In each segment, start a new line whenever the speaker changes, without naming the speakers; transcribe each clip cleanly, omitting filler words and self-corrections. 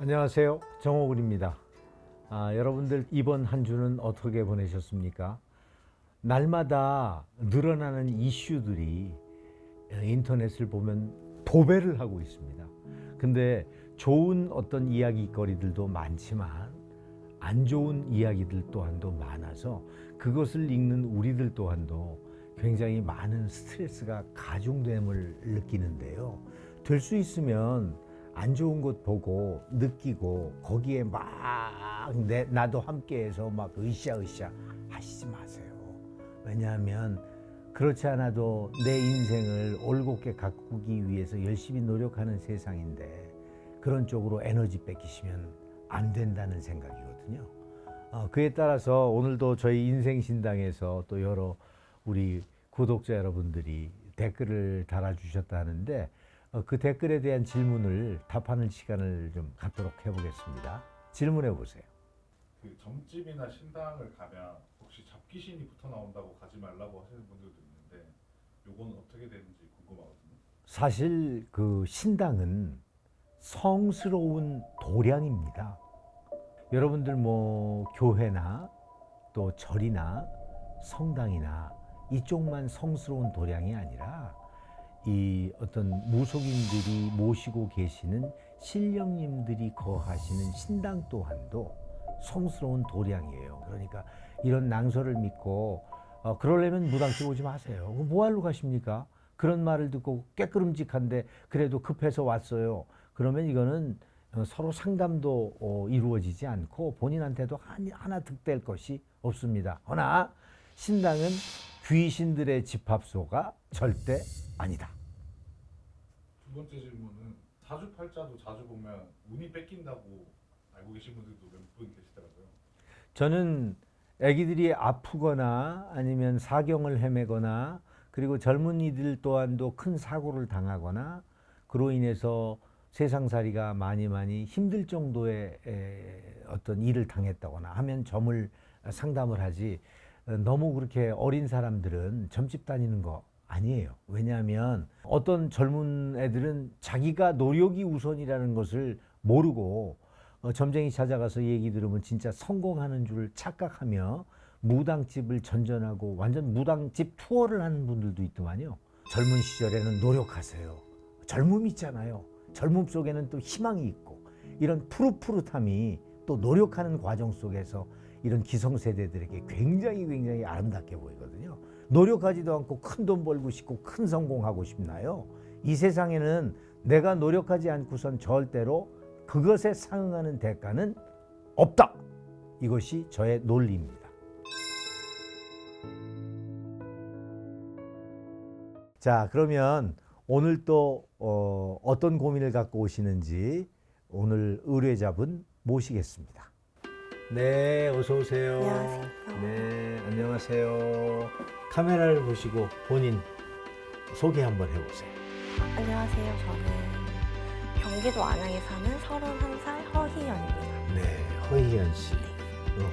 안녕하세요. 정호근입니다. 여러분들 이번 한 주는 어떻게 보내셨습니까? 날마다 늘어나는 이슈들이 인터넷을 보면 도배를 하고 있습니다. 근데 좋은 어떤 이야기거리들도 많지만 안 좋은 이야기들 또한도 많아서 그것을 읽는 우리들 또한도 굉장히 많은 스트레스가 가중됨을 느끼는데요. 될 수 있으면 안 좋은 것 보고 느끼고 거기에 나도 함께해서 막 으쌰으쌰 하시지 마세요. 왜냐하면 그렇지 않아도 내 인생을 올곧게 가꾸기 위해서 열심히 노력하는 세상인데 그런 쪽으로 에너지 뺏기시면 안 된다는 생각이거든요. 그에 따라서 오늘도 저희 인생신당에서 또 여러 우리 구독자 여러분들이 댓글을 달아주셨다 하는데 그 댓글에 대한 질문을 답하는 시간을 좀 갖도록 해보겠습니다. 질문해 보세요.
그 점집이나 신당을 가면 혹시 잡귀신이 붙어 나온다고 가지 말라고 하시는 분들도 있는데 요건 어떻게 되는지 궁금하거든요.
사실 그 신당은 성스러운 도량입니다. 여러분들 뭐 교회나 또 절이나 성당이나 이쪽만 성스러운 도량이 아니라 이 어떤 무속인들이 모시고 계시는 신령님들이 거하시는 신당 또한도 성스러운 도량이에요. 그러니까 이런 낭설을 믿고 그러려면 무당집 오지 마세요. 뭐하러 가십니까? 그런 말을 듣고 깨끗름직한데 그래도 급해서 왔어요. 그러면 이거는 서로 상담도 이루어지지 않고 본인한테도 하나 득될 것이 없습니다. 허나 신당은 귀신들의 집합소가 절대 아니다.
두 번째 질문은 사주팔자도 자주 보면 운이 뺏긴다고 알고 계신 분들도 몇 분 계시더라고요.
저는 아기들이 아프거나 아니면 사경을 헤매거나 그리고 젊은이들 또한도 큰 사고를 당하거나 그로 인해서 세상살이가 많이 힘들 정도의 어떤 일을 당했다거나 하면 점을 상담을 하지 너무 그렇게 어린 사람들은 점집 다니는 거 아니에요. 왜냐하면 어떤 젊은 애들은 자기가 노력이 우선이라는 것을 모르고 점쟁이 찾아가서 얘기 들으면 진짜 성공하는 줄 착각하며 무당집을 전전하고 완전 무당집 투어를 하는 분들도 있더만요. 젊은 시절에는 노력하세요. 젊음 있잖아요. 젊음 속에는 또 희망이 있고 이런 푸릇푸릇함이 또 노력하는 과정 속에서 이런 기성세대들에게 굉장히 아름답게 보이거든요. 노력하지도 않고 큰 돈 벌고 싶고 큰 성공하고 싶나요? 이 세상에는 내가 노력하지 않고선 절대로 그것에 상응하는 대가는 없다. 이것이 저의 논리입니다. 자, 그러면 오늘 또 어떤 고민을 갖고 오시는지 오늘 의뢰자분 모시겠습니다. 네, 어서 오세요.
안녕하세요.
네, 안녕하세요. 카메라를 보시고 본인 소개 한번 해보세요.
안녕하세요. 저는 경기도 안양에 사는 31살 허희연입니다.
네, 허희연 씨.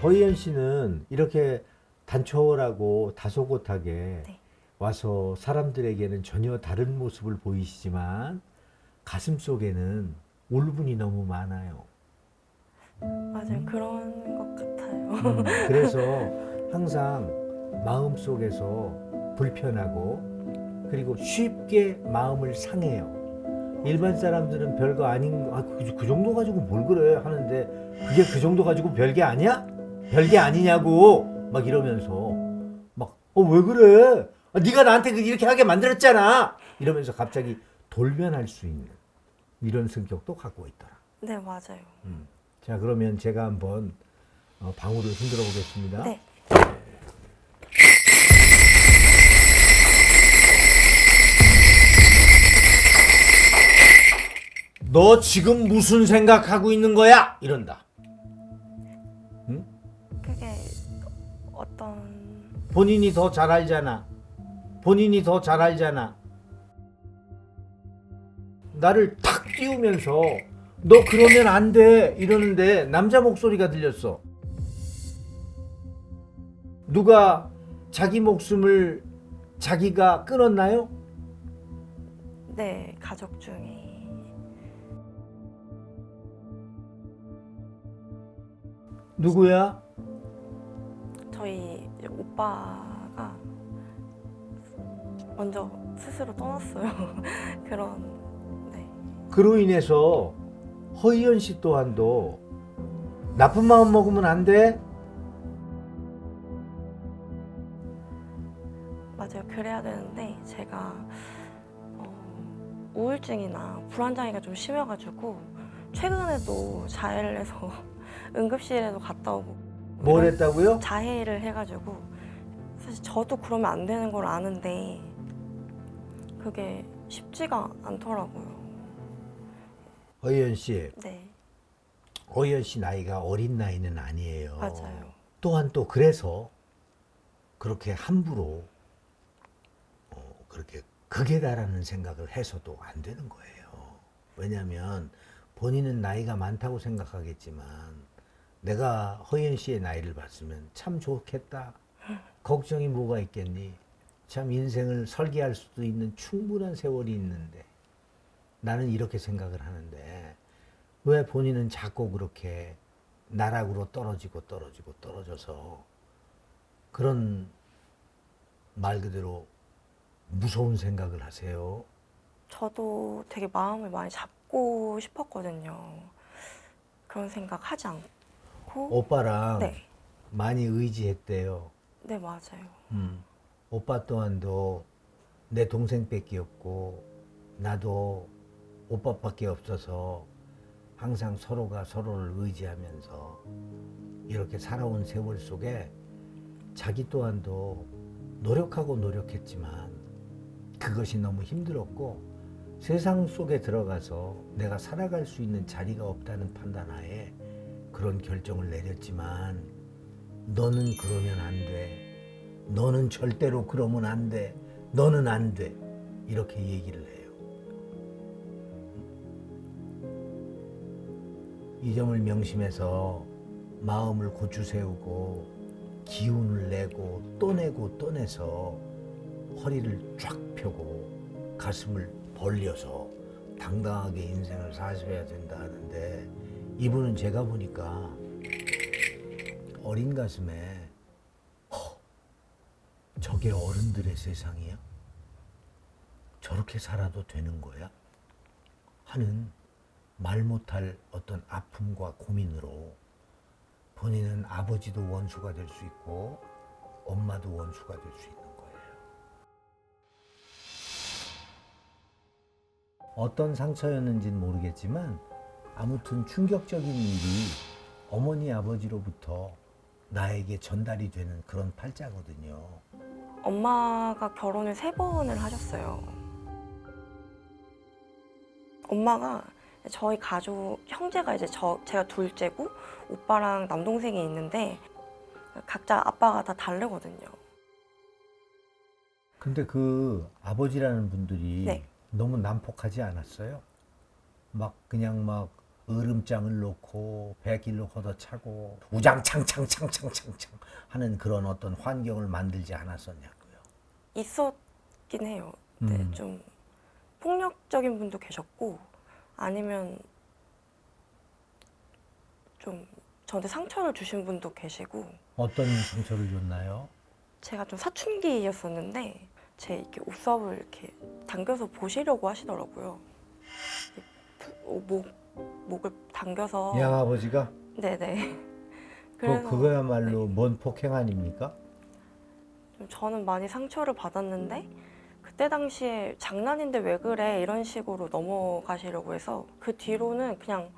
허희연 씨는 이렇게 단촐하고 다소곳하게
네.
와서 사람들에게는 전혀 다른 모습을 보이시지만 가슴 속에는 울분이 너무 많아요.
맞아요. 그런 것 같아요.
그래서 항상 마음속에서 불편하고 그리고 쉽게 마음을 상해요. 일반 사람들은 별거 아닌 그 정도 가지고 뭘 그래 하는데 그게 그 정도 가지고 별게 아니야? 별게 아니냐고 막 이러면서 막 왜 그래? 네가 나한테 이렇게 하게 만들었잖아. 이러면서 갑자기 돌변할 수 있는 이런 성격도 갖고 있더라.
네, 맞아요.
자, 그러면 제가 한번 방울을 흔들어 보겠습니다.
네.
너 지금 무슨 생각하고 있는 거야? 이런다. 응?
그게 어떤
본인이 더 잘 알잖아. 본인이 더 잘 알잖아. 나를 탁 띄우면서 너 그러면 안 돼 이러는데 남자 목소리가 들렸어. 누가 자기 목숨을 자기가 끊었나요?
네, 가족 중에
누구야?
저희 이제 오빠가 먼저 스스로 떠났어요. 그런 네.
그로 인해서 허희연 씨 또한도 나쁜 마음 먹으면 안 돼?
맞아요. 그래야 되는데 제가 우울증이나 불안장애가 좀 심해가지고 최근에도 자해를 해서 응급실에도 갔다 오고
뭘
이런
했다고요?
자해를 해가지고 사실 저도 그러면 안 되는 걸 아는데 그게 쉽지가 않더라고요.
허희연 씨,
네,
허희연 씨 나이가 어린 나이는 아니에요.
맞아요.
또한 또 그래서 그렇게 함부로 그렇게 극에 달하는 생각을 해서도 안 되는 거예요. 왜냐하면 본인은 나이가 많다고 생각하겠지만 내가 허희연 씨의 나이를 봤으면 참 좋겠다. 걱정이 뭐가 있겠니? 참 인생을 설계할 수도 있는 충분한 세월이 있는데 나는 이렇게 생각을 하는데 왜 본인은 자꾸 그렇게 나락으로 떨어져서 그런 말 그대로 무서운 생각을 하세요.
저도 되게 마음을 많이 잡고 싶었거든요. 그런 생각 하지 않고
오빠랑
네,
많이 의지했대요.
네 맞아요.
오빠 또한도 내 동생밖에 없고 나도 오빠밖에 없어서 항상 서로가 서로를 의지하면서 이렇게 살아온 세월 속에 자기 또한도 노력하고 노력했지만 그것이 너무 힘들었고 세상 속에 들어가서 내가 살아갈 수 있는 자리가 없다는 판단하에 그런 결정을 내렸지만 너는 그러면 안 돼. 너는 절대로 그러면 안 돼. 너는 안 돼. 이렇게 얘기를 해요. 이 점을 명심해서 마음을 고추 세우고 기운을 내고 또 내고 또 내서 허리를 쫙 펴고 가슴을 벌려서 당당하게 인생을 사셔야 된다 하는데 이분은 제가 보니까 어린 가슴에 저게 어른들의 세상이야? 저렇게 살아도 되는 거야? 하는 말 못할 어떤 아픔과 고민으로 본인은 아버지도 원수가 될 수 있고 엄마도 원수가 될 수 있는 거예요. 어떤 상처였는지는 모르겠지만 아무튼 충격적인 일이 어머니 아버지로부터 나에게 전달이 되는 그런 팔자거든요.
엄마가 결혼을 3번을 하셨어요. 엄마가 저희 가족 형제가 이제 제가 둘째고 오빠랑 남동생이 있는데 각자 아빠가 다 다르거든요.
근데 그 아버지라는 분들이
네.
너무 난폭하지 않았어요? 막 그냥 막 으름장을 놓고 배길로 걷어차고 우장창창창창창창 하는 그런 어떤 환경을 만들지 않았었냐고요.
있었긴 해요. 네, 좀 폭력적인 분도 계셨고 아니면 좀 저한테 상처를 주신 분도 계시고
어떤 상처를 줬나요?
제가 좀 사춘기였었는데 제 이렇게 옷섭을 이렇게 당겨서 보시려고 하시더라고요. 목을 당겨서
양아버지가?
네네.
그거야말로
네.
뭔 폭행 아닙니까?
좀 저는 많이 상처를 받았는데 그때 당시에 장난인데 왜 그래 이런 식으로 넘어가시려고 해서 그 뒤로는 그냥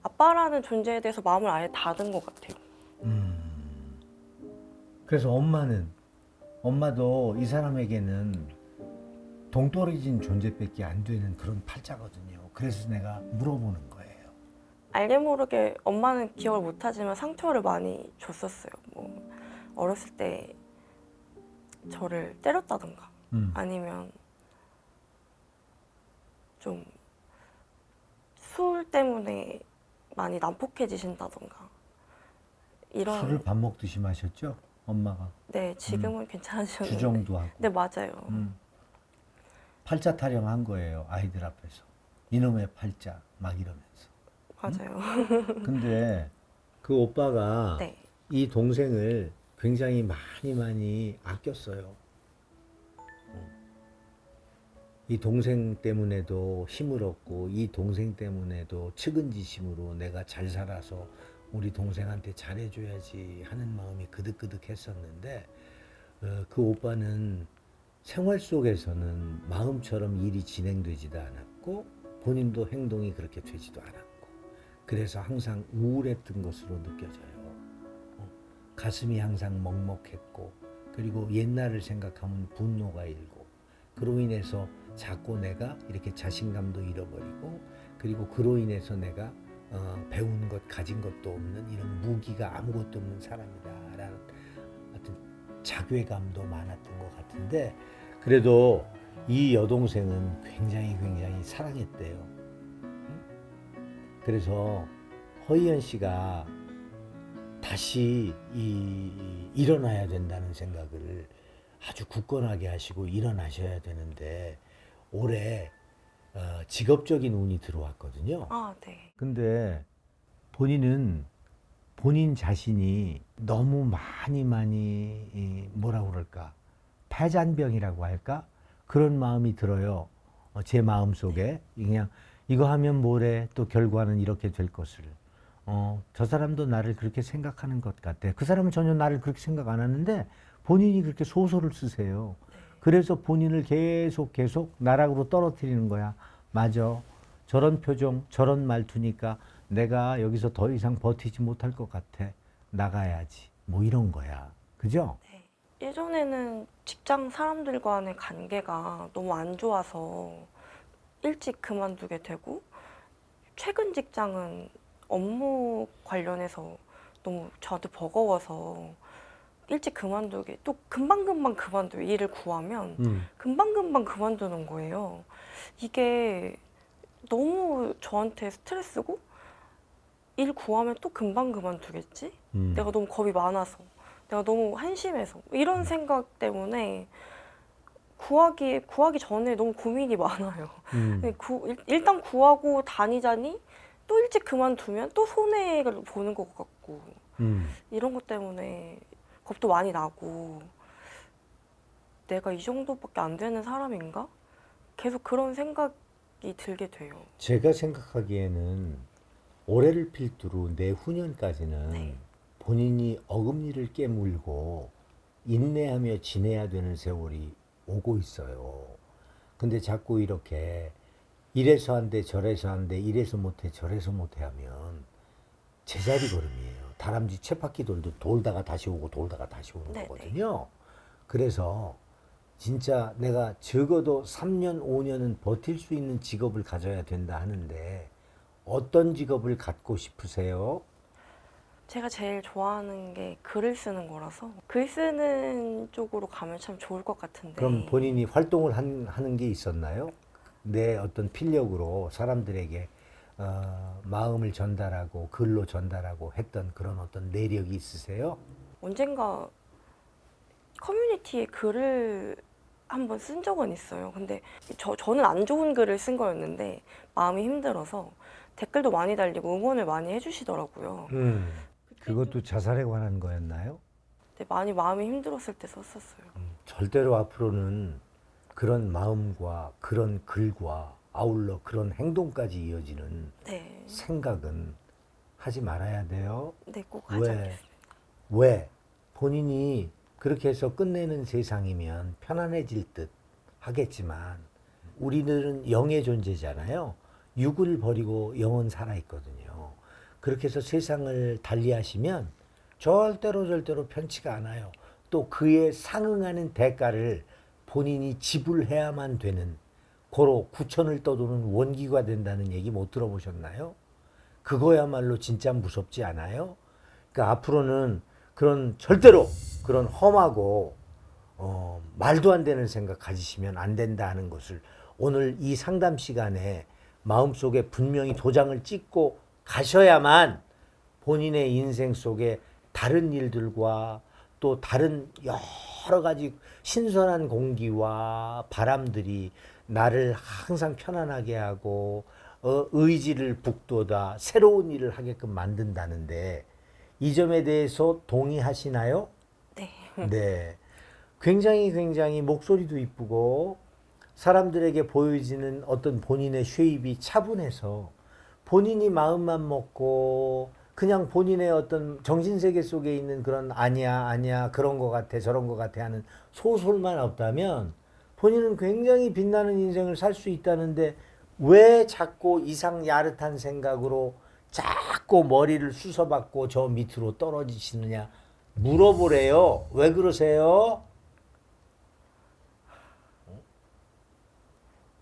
아빠라는 존재에 대해서 마음을 아예 닫은 것 같아요.
그래서 엄마도 이 사람에게는 동떨어진 존재밖에 안 되는 그런 팔자거든요. 그래서 내가 물어보는 거예요.
알게 모르게 엄마는 기억을 못하지만 상처를 많이 줬었어요. 뭐 어렸을 때 저를 때렸다던가 아니면 좀 술 때문에 많이 난폭해지신다던가 이런.
술을 밥 먹듯이 마셨죠? 엄마가.
네, 지금은 괜찮으셨는데.
주정도 하고.
네, 맞아요.
팔자 타령한 거예요. 아이들 앞에서. 이놈의 팔자 막 이러면서.
맞아요.
근데 그 오빠가
네.
이 동생을 굉장히 많이 아꼈어요. 이 동생 때문에도 힘을 얻고 이 동생 때문에도 측은지심으로 내가 잘 살아서 우리 동생한테 잘해줘야지 하는 마음이 그득그득 했었는데 그 오빠는 생활 속에서는 마음처럼 일이 진행되지도 않았고 본인도 행동이 그렇게 되지도 않았고 그래서 항상 우울했던 것으로 느껴져요. 가슴이 항상 먹먹했고 그리고 옛날을 생각하면 분노가 일고 그로 인해서 자꾸 내가 이렇게 자신감도 잃어버리고 그리고 그로 인해서 내가 배운 것 가진 것도 없는 이런 무기가 아무것도 없는 사람이다라는 어떤 자괴감도 많았던 것 같은데 그래도 이 여동생은 굉장히 사랑했대요. 그래서 허희연 씨가 다시 일어나야 된다는 생각을 아주 굳건하게 하시고 일어나셔야 되는데 올해 직업적인 운이 들어왔거든요.
아, 네.
근데 본인은 본인 자신이 너무 많이 뭐라고 그럴까 패잔병이라고 할까 그런 마음이 들어요. 제 마음 속에 그냥 이거 하면 뭐래 또 결과는 이렇게 될 것을 저 사람도 나를 그렇게 생각하는 것 같아. 그 사람은 전혀 나를 그렇게 생각 안 하는데 본인이 그렇게 소설을 쓰세요. 그래서 본인을 계속 나락으로 떨어뜨리는 거야. 맞아. 저런 표정, 저런 말투니까 내가 여기서 더 이상 버티지 못할 것 같아. 나가야지. 뭐 이런 거야. 그죠?
네. 예전에는 직장 사람들과의 관계가 너무 안 좋아서 일찍 그만두게 되고 최근 직장은 업무 관련해서 너무 저한테 버거워서 일찍 그만두게 또 금방금방 그만두고 일을 구하면 금방금방 그만두는 거예요. 이게 너무 저한테 스트레스고 일 구하면 또 금방 그만두겠지? 내가 너무 겁이 많아서 내가 너무 한심해서 이런 생각 때문에 구하기 전에 너무 고민이 많아요. 일단 구하고 다니자니 또 일찍 그만두면 또 손해를 보는 것 같고 이런 것 때문에 겁도 많이 나고 내가 이 정도밖에 안 되는 사람인가? 계속 그런 생각이 들게 돼요.
제가 생각하기에는 올해를 필두로 내후년까지는
네.
본인이 어금니를 깨물고 인내하며 지내야 되는 세월이 오고 있어요. 근데 자꾸 이렇게 이래서 안 돼, 저래서 안 돼, 이래서 못해, 저래서 못해 하면 제자리 걸음이에요. 다람쥐 쳇바퀴 돌다가 다시 오고 돌다가 다시 오는
네네.
거거든요. 그래서 진짜 내가 적어도 3년, 5년은 버틸 수 있는 직업을 가져야 된다 하는데 어떤 직업을 갖고 싶으세요?
제가 제일 좋아하는 게 글을 쓰는 거라서 글 쓰는 쪽으로 가면 참 좋을 것 같은데
그럼 본인이 활동을 하는 게 있었나요? 내 어떤 필력으로 사람들에게 마음을 전달하고 글로 전달하고 했던 그런 어떤 내력이 있으세요?
언젠가 커뮤니티에 글을 한번 쓴 적은 있어요. 근데 저는 안 좋은 글을 쓴 거였는데 마음이 힘들어서 댓글도 많이 달리고 응원을 많이 해주시더라고요.
그것도 자살에 관한 거였나요?
근데 많이 마음이 힘들었을 때 썼었어요.
절대로 앞으로는 그런 마음과 그런 글과 아울러 그런 행동까지 이어지는
네,
생각은 하지 말아야 돼요.
네, 꼭 하지 않겠습니다.
왜? 본인이 그렇게 해서 끝내는 세상이면 편안해질 듯 하겠지만 우리들은 영의 존재잖아요. 육을 버리고 영은 살아있거든요. 그렇게 해서 세상을 달리하시면 절대로 편치가 않아요. 또 그에 상응하는 대가를 본인이 지불해야만 되는 고로 구천을 떠도는 원기가 된다는 얘기 못 들어보셨나요? 그거야말로 진짜 무섭지 않아요? 그러니까 앞으로는 그런 절대로 그런 험하고 말도 안 되는 생각 가지시면 안 된다 하는 것을 오늘 이 상담 시간에 마음속에 분명히 도장을 찍고 가셔야만 본인의 인생 속에 다른 일들과 또 다른 여러 가지 신선한 공기와 바람들이 나를 항상 편안하게 하고 의지를 북돋아 새로운 일을 하게끔 만든다는데 이 점에 대해서 동의하시나요?
네.
네. 굉장히 목소리도 이쁘고 사람들에게 보여지는 어떤 본인의 쉐입이 차분해서 본인이 마음만 먹고 그냥 본인의 어떤 정신세계 속에 있는 그런 아니야 그런 거 같아 저런 거 같아 하는 소설만 없다면 본인은 굉장히 빛나는 인생을 살 수 있다는데 왜 자꾸 이상 야릇한 생각으로 자꾸 머리를 쑤셔받고 저 밑으로 떨어지시느냐 물어보래요. 왜 그러세요?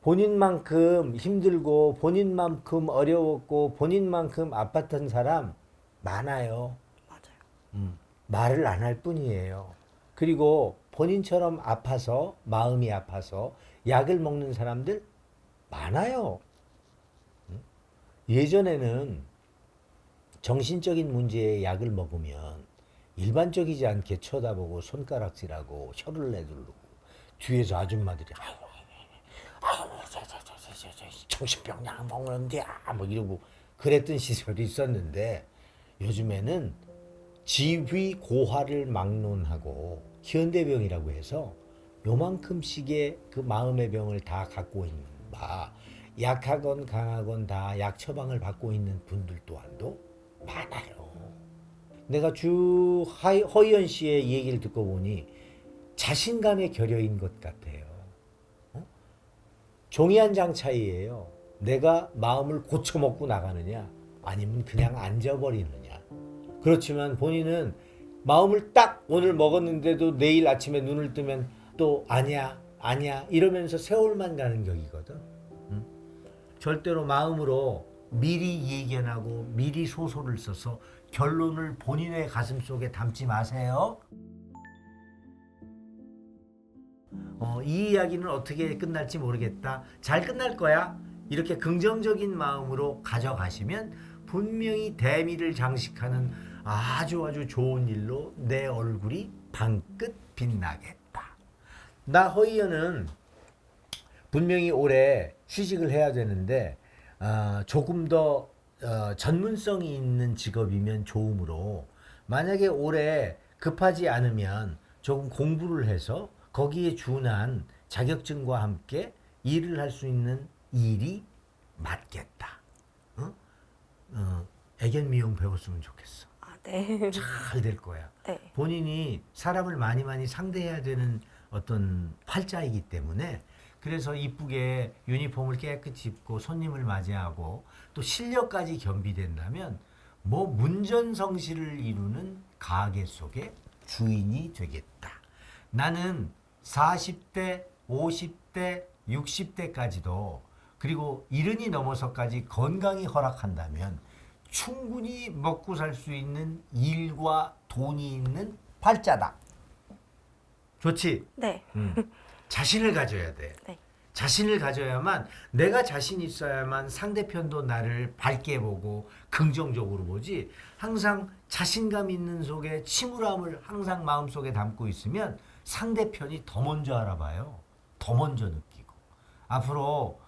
본인만큼 힘들고 본인만큼 어려웠고 본인만큼 아팠던 사람 많아요.
맞아요.
말을 안 할 뿐이에요. 그리고 본인처럼 아파서 마음이 아파서 약을 먹는 사람들 많아요. 예전에는 정신적인 문제에 약을 먹으면 일반적이지 않게 쳐다보고 손가락질하고 혀를 내두르고 뒤에서 아줌마들이 정신병 약 먹는데 뭐 이러고 그랬던 시절이 있었는데 요즘에는 지휘 고화를 막론하고 현대병이라고 해서 요만큼씩의 그 마음의 병을 다 갖고 있는 바 약하건 강하건 다 약 처방을 받고 있는 분들 또한도 많아요. 내가 쭉 허이연 씨의 얘기를 듣고 보니 자신감의 결여인 것 같아요. 종이 한 장 차이예요. 내가 마음을 고쳐먹고 나가느냐 아니면 그냥 앉아버리느냐. 그렇지만 본인은 마음을 딱 오늘 먹었는데도 내일 아침에 눈을 뜨면 또 아니야 이러면서 세월만 가는 격이거든. 절대로 마음으로 미리 예견하고 미리 소설을 써서 결론을 본인의 가슴 속에 담지 마세요. 이 이야기는 어떻게 끝날지 모르겠다. 잘 끝날 거야. 이렇게 긍정적인 마음으로 가져가시면 분명히 대미를 장식하는 아주 좋은 일로 내 얼굴이 방긋 빛나겠다. 나 허이연은 분명히 올해 취직을 해야 되는데 조금 더 전문성이 있는 직업이면 좋으므로 만약에 올해 급하지 않으면 조금 공부를 해서 거기에 준한 자격증과 함께 일을 할 수 있는 일이 맞겠다. 애견 미용 배웠으면 좋겠어.
아, 네.
잘 될 거야.
네.
본인이 사람을 많이 상대해야 되는 어떤 활자이기 때문에 그래서 이쁘게 유니폼을 깨끗이 입고 손님을 맞이하고 또 실력까지 겸비된다면 뭐 문전성시를 이루는 가게 속의 주인이 되겠다. 나는 40대, 50대, 60대까지도 그리고 70이 넘어서까지 건강이 허락한다면 충분히 먹고 살 수 있는 일과 돈이 있는 팔자다. 좋지?
네.
자신을 가져야 돼.
네.
자신을 가져야만 내가 자신 있어야만 상대편도 나를 밝게 보고 긍정적으로 보지. 항상 자신감 있는 속에 침울함을 항상 마음속에 담고 있으면 상대편이 더 먼저 알아봐요. 더 먼저 느끼고. 앞으로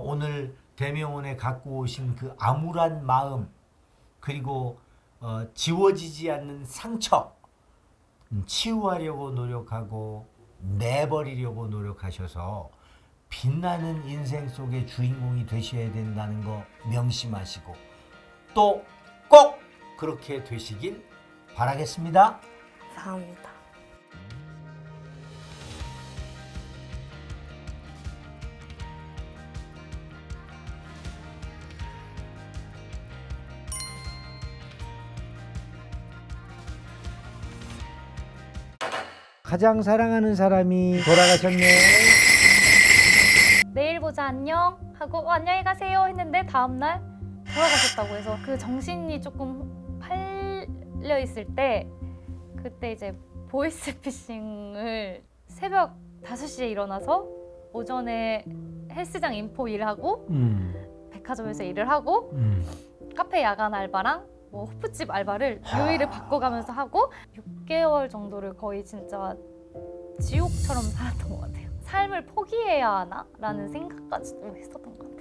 오늘 대명원에 갖고 오신 그 암울한 마음 그리고 지워지지 않는 상처 치유하려고 노력하고 내버리려고 노력하셔서 빛나는 인생 속의 주인공이 되셔야 된다는 거 명심하시고 또 꼭 그렇게 되시길 바라겠습니다.
감사합니다.
가장 사랑하는 사람이 돌아가셨네.
내일 보자 안녕 하고 안녕히 가세요 했는데 다음날 돌아가셨다고 해서 그 정신이 조금 팔려 있을 때 그때 이제 보이스피싱을 새벽 5시에 일어나서 오전에 헬스장 인포 일하고 백화점에서 일을 하고 카페 야간 알바랑 뭐 호프집 알바를 요일을 바꿔가면서 하고 6개월 정도를 거의 진짜 지옥처럼 살았던 것 같아요. 삶을 포기해야 하나? 라는 생각까지도 했었던 것 같아요.